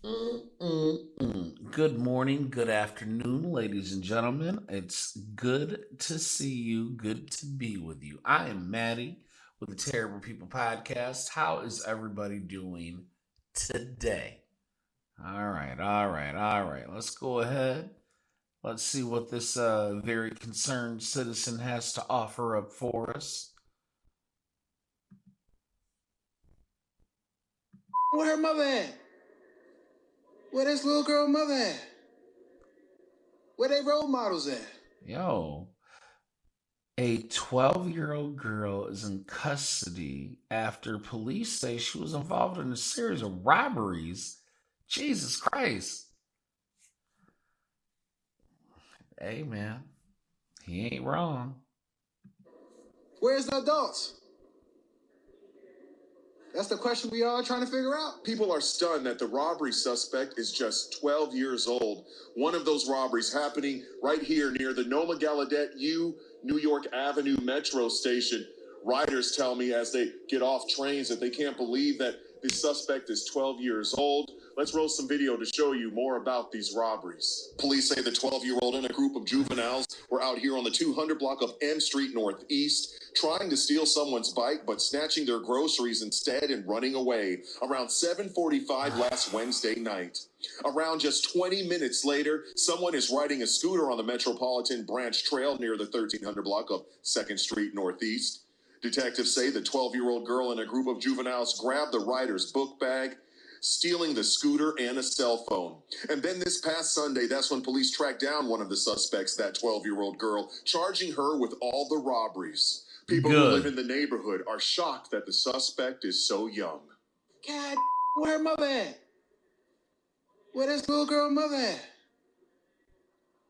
Good morning, good afternoon, ladies and gentlemen. It's good to see you, good to be with you. I am Maddie with the Terrible People Podcast. How is everybody doing today? All right. Let's go ahead. Let's see what this very concerned citizen has to offer up for us. Where her mother at? Where this little girl mother at? Where they role models at? Yo, a 12-year-old girl is in custody after police say she was involved in a series of robberies. Jesus Christ. Hey, man, he ain't wrong. Where's the adults? That's the question we all trying to figure out. People are stunned that the robbery suspect is just 12 years old. One of those robberies happening right here near the Noma Gallaudet U New York Avenue Metro station. Riders tell me as they get off trains that they can't believe that the suspect is 12 years old. Let's roll some video to show you more about these robberies. Police say the 12-year-old and a group of juveniles were out here on the 200 block of M Street Northeast trying to steal someone's bike but snatching their groceries instead and running away around 7:45 last Wednesday night. Around just 20 minutes later, someone is riding a scooter on the Metropolitan Branch Trail near the 1300 block of 2nd Street Northeast. Detectives say the 12-year-old girl and a group of juveniles grabbed the rider's book bag, stealing the scooter and a cell phone. And then this past Sunday, that's when police tracked down one of the suspects, that 12-year-old girl, charging her with all the robberies. People who live in the neighborhood are shocked that the suspect is so young. God, where her mother at? Where this little girl mother at?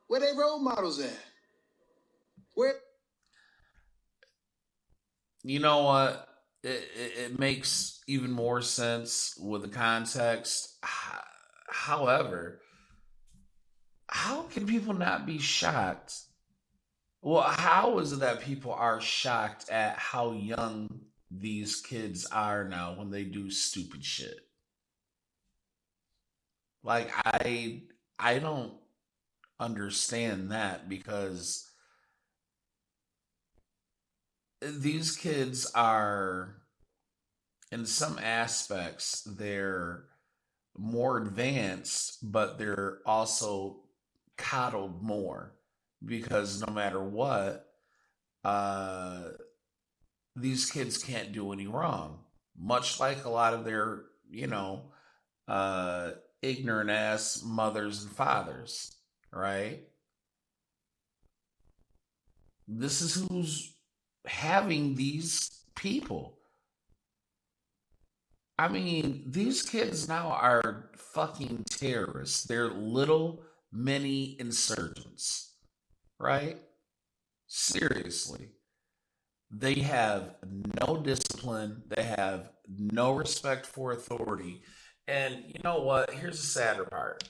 Where they role models at? Where? You know what? It makes even more sense with the context. However, how can people not be shocked? Well, how is it that people are shocked at how young these kids are now when they do stupid shit? Like I don't understand that because these kids are, in some aspects, they're more advanced, but they're also coddled more because no matter what, uh, these kids can't do any wrong. Much like a lot of their, uh, ignorant ass mothers and fathers, right? This is who's having these people. I mean, these kids now are fucking terrorists. They're little mini insurgents, right? Seriously. They have no discipline, they have no respect for authority. And you know what? Here's the sadder part.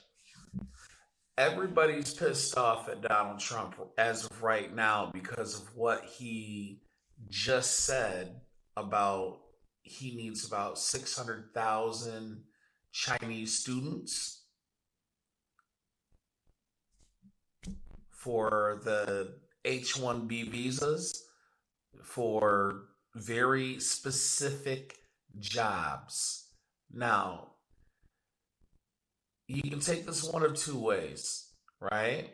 Everybody's pissed off at Donald Trump as of right now because of what he just said about he needs about 600,000 Chinese students for the H-1B visas for very specific jobs. Now, you can take this one of two ways, right?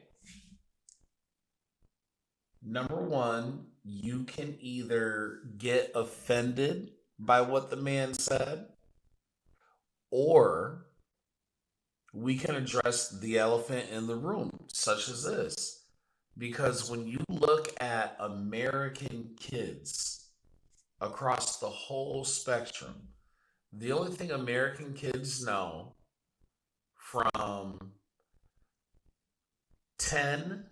Number one, you can either get offended by what the man said, or we can address the elephant in the room, such as this. Because when you look at American kids across the whole spectrum, the only thing American kids know from 10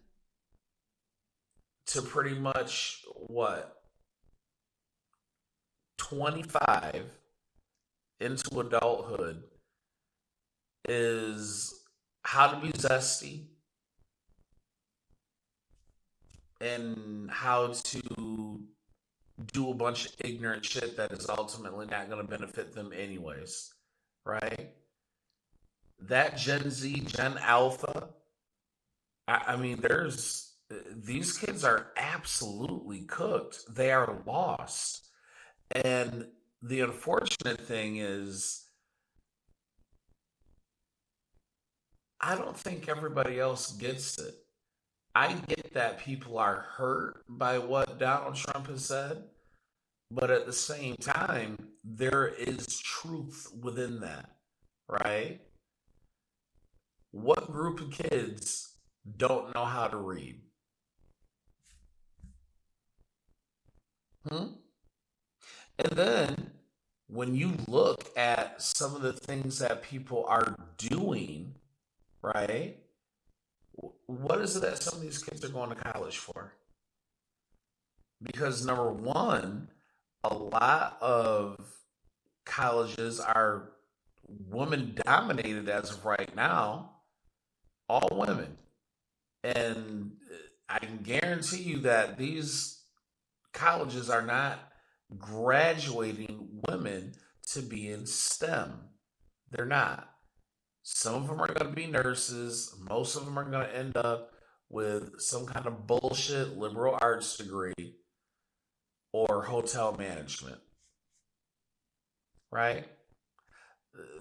to pretty much what, 25 into adulthood is how to be zesty and how to do a bunch of ignorant shit that is ultimately not going to benefit them anyways, right? that Gen Z, Gen Alpha, I mean, these kids are absolutely cooked. They are lost. And the unfortunate thing is, I don't think everybody else gets it. I get that people are hurt by what Donald Trump has said, but at the same time, there is truth within that, right? What group of kids don't know how to read? Hmm? And then when you look at some of the things that people are doing, right? What is it that some of these kids are going to college for? Because number one, a lot of colleges are woman dominated as of right now, all women. And I can guarantee you that these colleges are not graduating women to be in STEM. They're not. Some of them are going to be nurses. Most of them are going to end up with some kind of bullshit liberal arts degree or hotel management, right?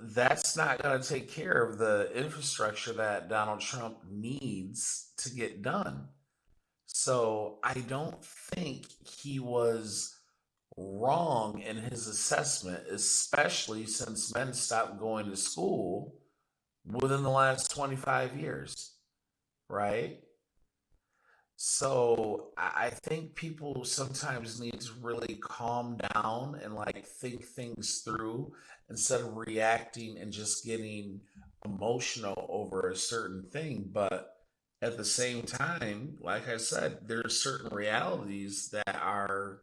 That's not going to take care of the infrastructure that Donald Trump needs to get done. So I don't think he was wrong in his assessment, especially since men stopped going to school within the last 25 years, right? So I think people sometimes need to really calm down and like think things through instead of reacting and just getting emotional over a certain thing. But at the same time, like I said, there's certain realities that are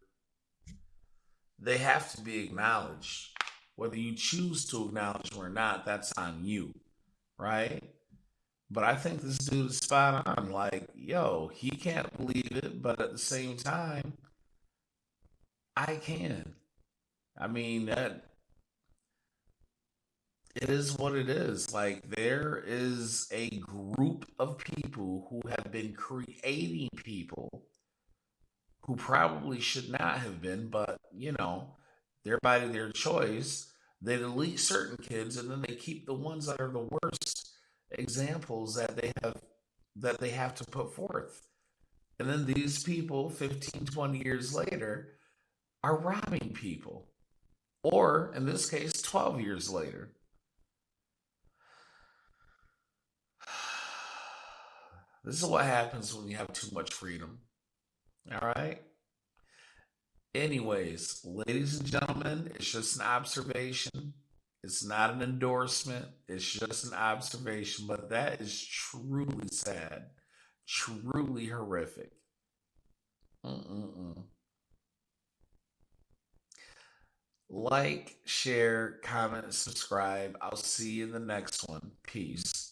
they have to be acknowledged. Whether you choose to acknowledge them or not, that's on you, right? But I think this dude is spot on. Like, yo, he can't believe it, but at the same time, I can. I mean, that it is what it is. Like, there is a group of people who have been creating people who probably should not have been, but they're by their choice. They delete certain kids and then they keep the ones that are the worst examples that they have to put forth. And then these people 15, 20 years later are robbing people. Or in this case, 12 years later. This is what happens when you have too much freedom. All right. Anyways, ladies and gentlemen, it's just an observation. It's not an endorsement. It's just an observation. But that is truly sad, truly horrific. Mm-mm-mm. Like, share, comment, subscribe. I'll see you in the next one. Peace.